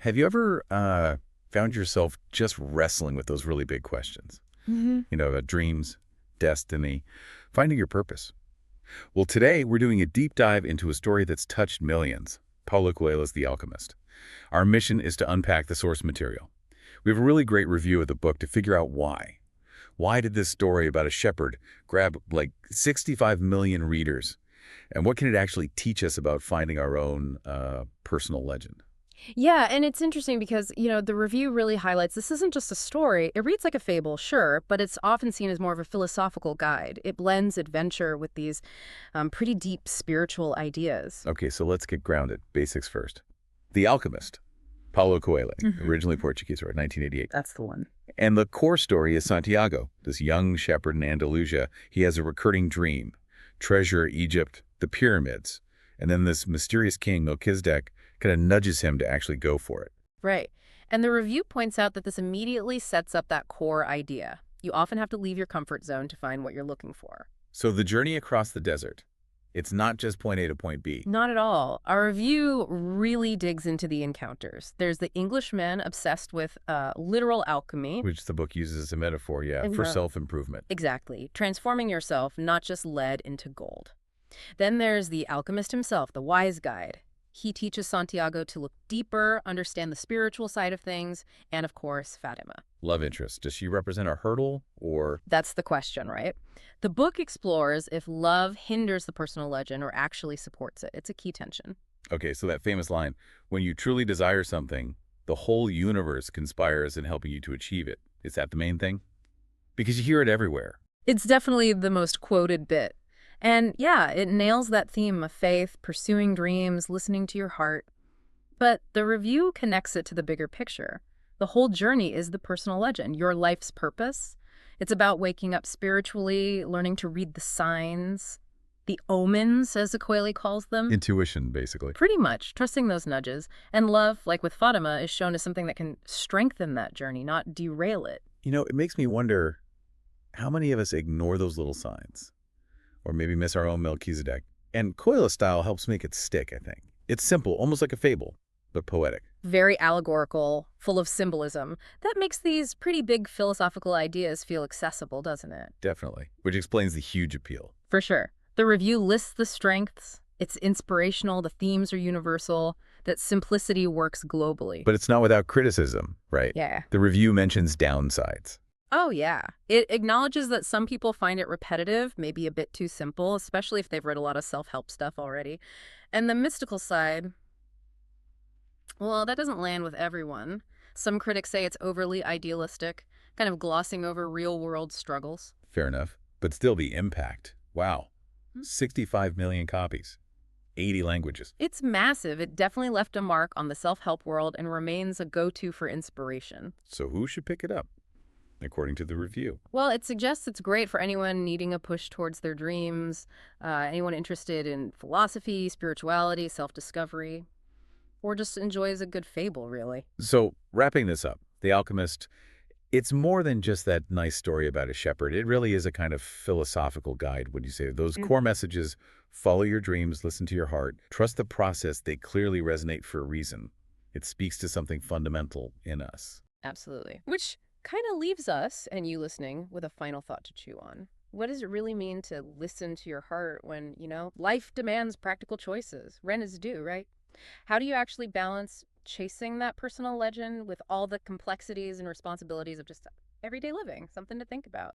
Have you ever found yourself just wrestling with those really big questions? About dreams, destiny, finding your purpose. Well, today we're doing a deep dive into a story that's touched millions. Paulo Coelho's The Alchemist. Our mission is to unpack the source material. We have a really great review of the book to figure out why. Why did this story about a shepherd grab like 65 million readers? And what can it actually teach us about finding our own personal legend? Yeah, and it's interesting because, the review really highlights this isn't just a story. It reads like a fable, sure, but it's often seen as more of a philosophical guide. It blends adventure with these pretty deep spiritual ideas. Okay, so let's get grounded. Basics first. The Alchemist, Paulo Coelho, originally Portuguese, wrote 1988. That's the one. And the core story is Santiago, this young shepherd in Andalusia. He has a recurring dream: treasure Egypt, the pyramids. And then this mysterious king, Melchizedek, kind of nudges him to actually go for it. Right. And the review points out that this immediately sets up that core idea. You often have to leave your comfort zone to find what you're looking for. So the journey across the desert, it's not just point A to point B. Not at all. Our review really digs into the encounters. There's the Englishman obsessed with literal alchemy. Which the book uses as a metaphor, yeah, And, for self-improvement. Exactly. Transforming yourself, not just lead into gold. Then there's the alchemist himself, the wise guide. He teaches Santiago to look deeper, understand the spiritual side of things, and of course, Fatima. Love interest. Does she represent a hurdle or... That's the question, right? The book explores if love hinders the personal legend or actually supports it. It's a key tension. Okay, so that famous line, when you truly desire something, the whole universe conspires in helping you to achieve it. Is that the main thing? Because you hear it everywhere. It's definitely the most quoted bit. And yeah, it nails that theme of faith, pursuing dreams, listening to your heart. But the review connects it to the bigger picture. The whole journey is the personal legend, your life's purpose. It's about waking up spiritually, learning to read the signs, the omens, as Coelho calls them. Intuition, basically. Pretty much, trusting those nudges. And love, like with Fatima, is shown as something that can strengthen that journey, not derail it. It makes me wonder how many of us ignore those little signs? Or maybe miss our own Melchizedek. And Coelho's style helps make it stick, I think. It's simple, almost like a fable, but poetic. Very allegorical, full of symbolism. That makes these pretty big philosophical ideas feel accessible, doesn't it? Definitely. Which explains the huge appeal. For sure. The review lists the strengths. It's inspirational. The themes are universal. That simplicity works globally. But it's not without criticism, right? Yeah. The review mentions downsides. Oh, yeah. It acknowledges that some people find it repetitive, maybe a bit too simple, especially if they've read a lot of self-help stuff already. And the mystical side, well, that doesn't land with everyone. Some critics say it's overly idealistic, kind of glossing over real-world struggles. Fair enough. But still the impact. Wow. 65 million copies. 80 languages. It's massive. It definitely left a mark on the self-help world and remains a go-to for inspiration. So who should pick it up, according to the review? Well, it suggests it's great for anyone needing a push towards their dreams, anyone interested in philosophy, spirituality, self-discovery, or just enjoys a good fable, really. So wrapping this up, The Alchemist, it's more than just that nice story about a shepherd. It really is a kind of philosophical guide, would you say? Those core messages: follow your dreams, listen to your heart, trust the process. They clearly resonate for a reason. It speaks to something fundamental in us. Absolutely. Which kind of leaves us, and you listening, with a final thought to chew on. What does it really mean to listen to your heart when, life demands practical choices? Rent is due, right? How do you actually balance chasing that personal legend with all the complexities and responsibilities of just everyday living? Something to think about.